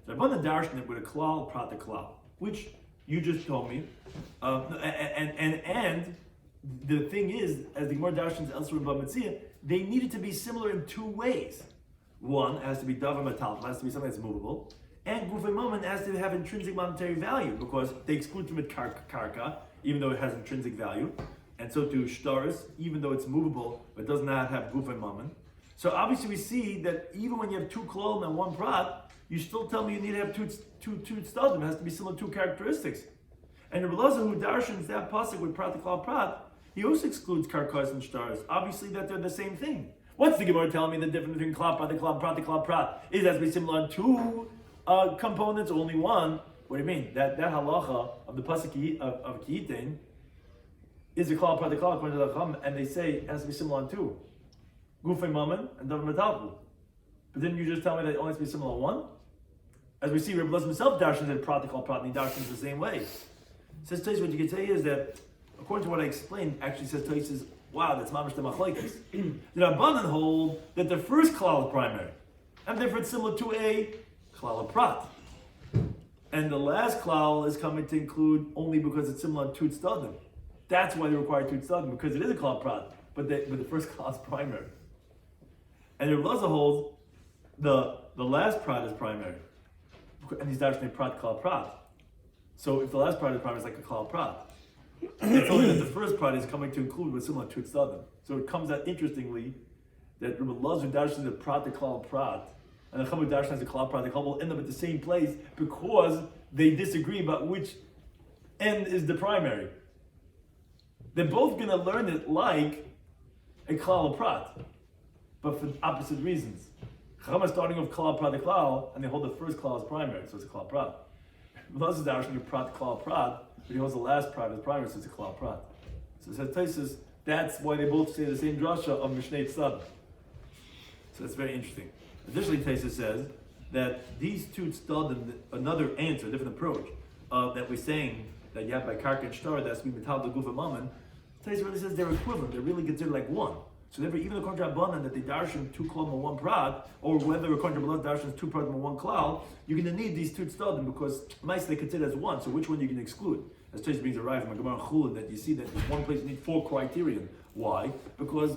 so I've done the darshan it with a klal prat to klal, which you just told me, and the thing is, as the Gemara darshans elsewhere in Bava Metzia, they needed to be similar in two ways. One, it has to be davar metal, it has to be something that's movable, and gufay moment has to have intrinsic monetary value, because they exclude from it karka, even though it has intrinsic value, and so do shtaris, even though it's movable, but does not have gufay moment. So obviously we see that even when you have two klal and one prat, you still tell me you need to have two stadim. It has to be similar two characteristics. And Rabbi Elazar, who darshans that pasuk with prat to klal prat, he also excludes karkas and shtaris. Obviously that they're the same thing. What's the Gemara telling me the difference between klal prat to klal prat to klal prat? Is that to be similar on two components or only one? What do you mean? That halacha of the pasuk of Ki'itin is a klal prat to klal according to the Chacham, and they say it has to be similar on two. Gufay mammon and davar metalku. But didn't you just tell me that it only has to be similar on one? As we see, Rabbi Elazar himself darshans that prat to klal prat, and he darshans the same way. Says Tais, what you can say is that, according to what I explained, actually says Tais is, wow, that's mamash the machlokes. The Rabbanan hold that the first klal is primary, and therefore it's similar to a klal prat. And the last klal is coming to include only because it's similar to two tzadim. That's why they require two tzadim, because it is a klal prat, but the first klal is primary. And Rabbi Elazar holds the last prat is primary, and he's actually prat klal prat. So if the last prat is primary, it's like a klal prat. It's only that the first prat is coming to include what's similar to tzadim. So it comes out interestingly that Rabbi Elazar darshans the prat to klal prat, and the Chacham darshans the klal prat. The Chacham will end up at the same place because they disagree about which end is the primary. They're both going to learn it like a klal prat, but for opposite reasons. Chacham is starting with klal prat to klal, and they hold the first klal as primary, so it's a klal prat. Rabbi Elazar darshans the prat klal prat, but he holds the last prat as primary, so it's a klal prat. So it says Taisus, that's why they both say the same drasha of Mishnei Tzad. So that's very interesting. Additionally, Taisus says that these two tzadim, another answer, a different approach, that we're saying that you have by karka and shtar, that's be metal the gufa mammon. Taisus really says they're equivalent. They're really considered like one. So therefore, even according to Rabbanan that they darshan two klal and one prat, or whether according to Rabbanan darshan two prat and one klal, you're going to need these two tzadim because mice they consider as one. So which one you can exclude? As Taisus brings a right from a Gemara Chulin that you see that there's one place you need four criterion. Why? Because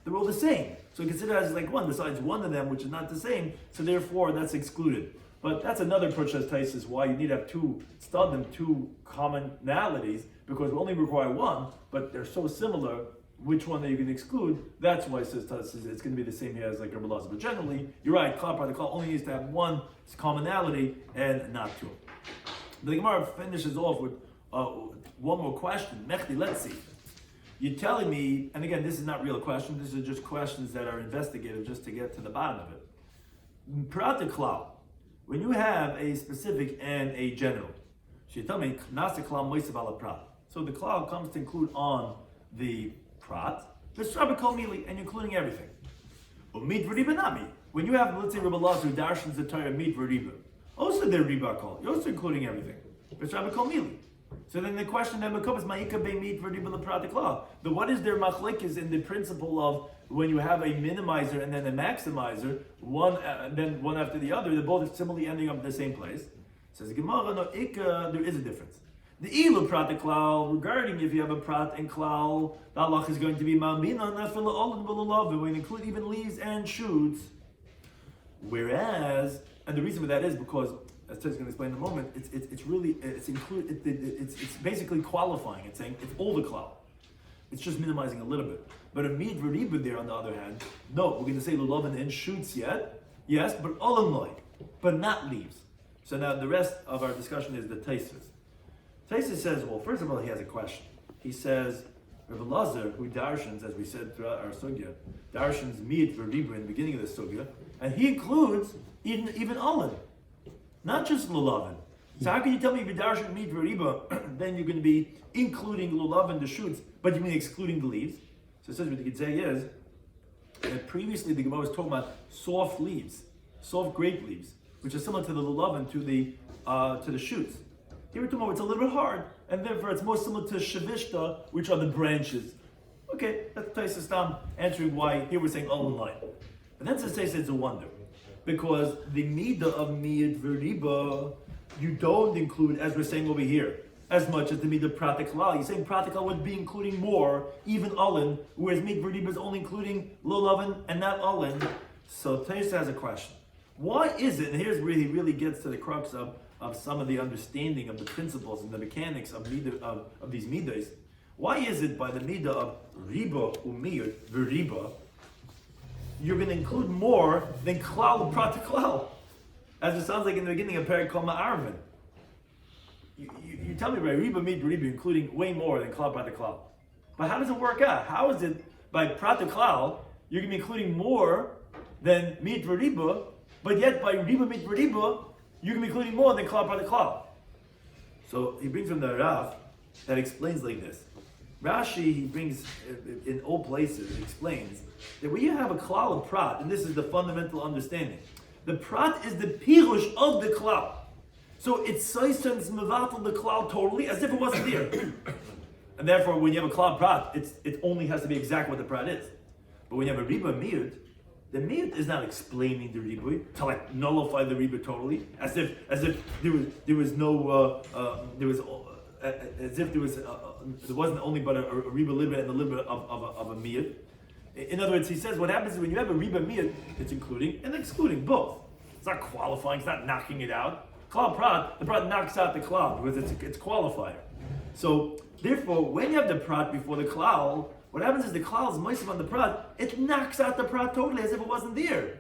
they're all the same. So consider as like one, besides one of them, which is not the same, so therefore that's excluded. But that's another approach as Taisus why you need to have two stadim, two commonalities, because we only require one, but they're so similar, which one that you can exclude, that's why it says Taisus it's going to be the same here as like Rabbi Elazar. But generally, you're right, klal prat to klal only needs to have one commonality and not two. The Gemara finishes off with one more question. Mechti, let's see. You're telling me, and again, this is not real questions, these are just questions that are investigative just to get to the bottom of it. Prat to klal, when you have a specific and a general, so you tell me, Nasa klal moisav ala prat. So the klal comes to include on the prat, v'srabba kol mili, and you're including everything. Meat v'riba nami. When you have, let's say, Rabbi Lazar who darshans the Torah meat v'riba, also they're riba kol. You're also including everything. V'srabba kol mili. So then the question then becomes ma'ika be meat v'riba l'prat klal. But what is their machlekes in the principle of when you have a minimizer and then a maximizer, then one after the other, they're both similarly ending up in the same place. Says Gemara, no ikka, there is a difference. The ilu prat klal, regarding if you have a prat and klal, the halach is going to be ma'amina, not for la'olad v'la'lav, when you include even leaves and shoots. Whereas, and the reason for that is because, as Ted is going to explain in a moment, it's basically qualifying. It's saying it's all the klal. It's just minimizing a little bit. But a meat v'riba there, on the other hand, no, we're going to say lulav and shoots yet, yes, but olam loy, but not leaves. So now the rest of our discussion is the Taisus. Taisus says, well, first of all, he has a question. He says, Rabbi Lazar, who darshans, as we said throughout our sugya, darshans meat v'riba in the beginning of the sugya, and he includes even olam, not just lulavin. So how can you tell me if you darshan meat v'riba, then you're going to be including lulavin, the shoots, but you mean excluding the leaves? So it says what you could say is that previously the Gemara was talking about soft leaves, soft grape leaves, which are similar to the lulavin, to the shoots. Here we're talking about it's a little bit hard, and therefore it's more similar to shavishta, which are the branches. Okay, that's Taisus Tam answering why here we're saying all in line. But then Taisus it's a wonder, because the midah of meat v'riba you don't include, as we're saying over here, as much as the midah pratikal. You're saying pratikal would be including more, even olin, whereas meat v'riba is only including lulavin and not olin. So Taisus has a question. Why is it, and here's where he really gets to the crux of some of the understanding of the principles and the mechanics of these midas. Why is it by the midah of riba umiyut v'riba, you're going to include more than klal pratikal? As it sounds like in the beginning of Perek Kol Ma'arvin. You tell me by riba meat v'riba, including way more than klal pratikal. But how does it work out? How is it by pratikal, you're going to be including more than meat v'riba, but yet by riba meat v'riba, you're going to be including more than klal pratikal? So he brings from the Raf that explains like this. Rashi, he brings in all places, explains that when you have a klal of prat, and this is the fundamental understanding, the prat is the pirush of the klal. So it's soisens mevatel the klal totally, as if it wasn't there. And therefore, when you have a klal prat, it only has to be exactly what the prat is. But when you have a riba miyut, the miyut is not explaining the riba to like nullify the riba totally, as if there wasn't only but a riba libra and a libra of a miyut. In other words, he says what happens is when you have a riba miyut, it's including and excluding both. It's not qualifying, it's not knocking it out. Klal prat, the prat knocks out the klal because it's qualifier. So therefore, when you have the prat before the klal, what happens is the klal is moisim on the prat, it knocks out the prat totally as if it wasn't there.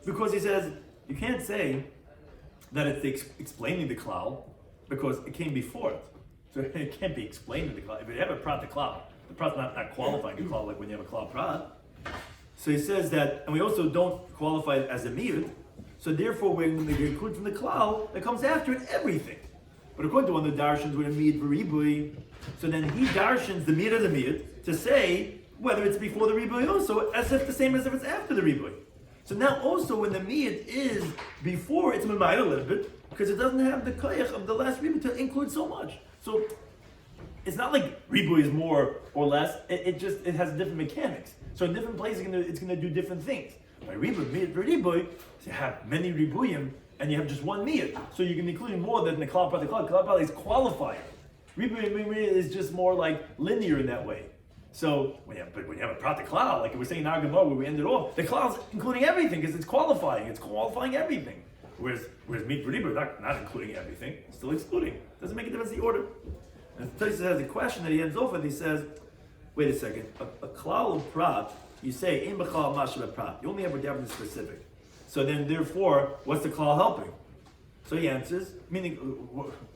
Because he says, you can't say that it's explaining the klal because it came before it. So it can't be explaining the klal. If you have a prat the klal, the prat's not qualifying the klal like when you have a klal prat. So he says that, and we also don't qualify it as a miyut, so therefore when we include from the klal, that comes after it everything. But according to one of the darshans with a miyut v'ribui, so then he darshans the miyut of the miyut to say whether it's before the ribui also, as if the same as if it's after the ribui. So now also when the miyut is before, it's memayed a little bit, because it doesn't have the koyach of the last ribui to include so much. So it's not like ribui is more or less, it has different mechanics. So in different places it's going to do different things. By ribui, miyut v'ribui, you have many ribuyim, and you have just one miyut. So you can include more than the klal prat. Klal prat is qualifier. Ribui is just more like linear in that way. So when you have a prat klal, like we were saying in our Gemara where we ended off, the klal is including everything because it's qualifying everything. Whereas meat v'ribui not including everything, still excluding. Doesn't make a difference the order. And Tosfos has a question that he ends off with. He says, wait a second, a klal of prat, you say in b'chal mashav prat. You only have a definite specific. So then, therefore, what's the klal helping? So he answers, meaning,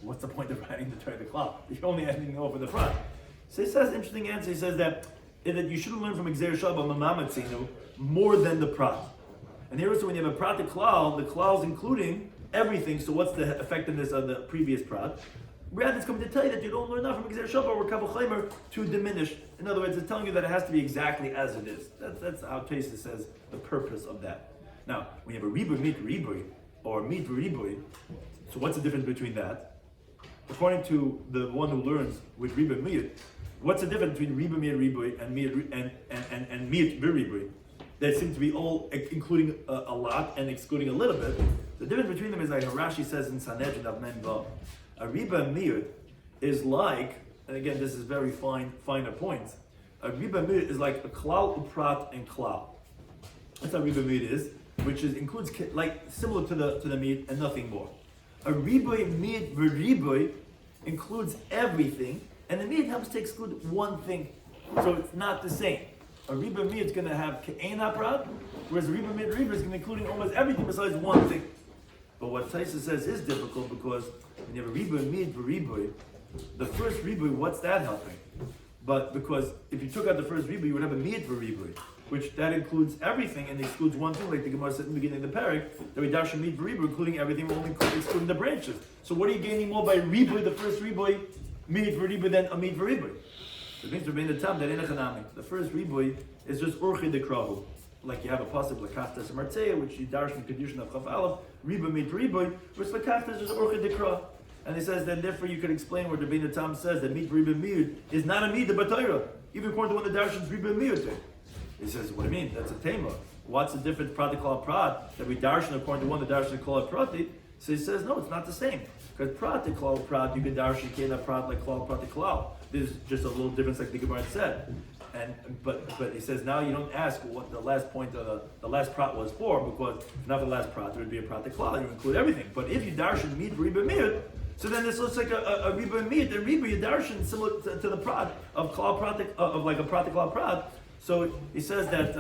what's the point of writing the Torah the klal? You're only adding over the prat. So he says, interesting answer. He says that you shouldn't learn from Gzeir Shabbat Mamatzinu more than the prat. And here also, when you have a prat the klal is including everything. So what's the effectiveness of the previous prat? Rather, it's coming to tell you that you don't learn enough from Gzer Shofar or Kabul Chaimer to diminish. In other words, it's telling you that it has to be exactly as it is. That's how Taisa says the purpose of that. Now, when you have a Riboy, Meat, Riboy, or Meat, Riboy, so what's the difference between that? According to the one who learns with Riboy, Meat, what's the difference between Riboy, Meat, Riboy, and Meat, and Meat, Riboy? They seem to be all including a lot and excluding a little bit. The difference between them is like Rashi says in Sanhedrin of Menva. A riba mir is like, and again this is very finer points. A riba mir is like a klal, uprat, and klal. That's how riba mir is, which includes like similar to the meat and nothing more. A riba mir v'riba includes everything, and the meat helps to exclude one thing, so it's not the same. A riba mir is going to have ke'ein aprat, whereas a riba mir v'riba is going to include almost everything besides one thing. But what Taisa says is difficult because when you have a riboy, mid, riboy, the first riboy, what's that helping? But because if you took out the first riboy, you would have a mid for riboy, which that includes everything and excludes one thing, like the Gemara said in the beginning of the parak, that we dash a mid for riboy, including everything, only excluding the branches. So what are you gaining more by riboy, the first riboy, mid for riboy, than a mid for riboy? It means to be in the tam that in the first riboy is just urchi de krahu. Like you have a pasuk lakachtas martzeh, which you darshan in condition of chaf aleph, riba mid riboy, which lakachtas is orchid dekra, and he says then therefore you could explain where the Rabbeinu Tam says that mid riba mid is not a mid the batayra, even according to one of the darshans riba mid. He says what do you mean? That's a tema. What's the difference prat kol prat that we darshan according to one of the darshans kol prati? So he says no, it's not the same because prat kol prat you can darshan kela prat like kol prat klal. There's just a little difference like the Gemara said. But he says now you don't ask what the last point of the last prat was for, because if not the last prat, there would be a prat klal, you include everything. But if you darshan meat riba mir, so then this looks like a riba meat, and riba you darshan similar to the prat of klal prat of like a prat klal prat. So he says that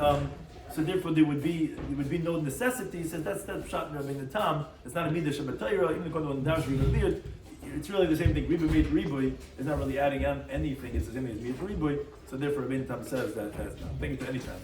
so therefore there would be no necessity. He says that's shot in the tam. It's not a midah shabbatayra, even according to darshan riba mir. It's really the same thing. Riba meat riboy is not really adding on anything. It's the same thing as meat riboy. So therefore, Rabbeinu Tam says that has nothing to any time.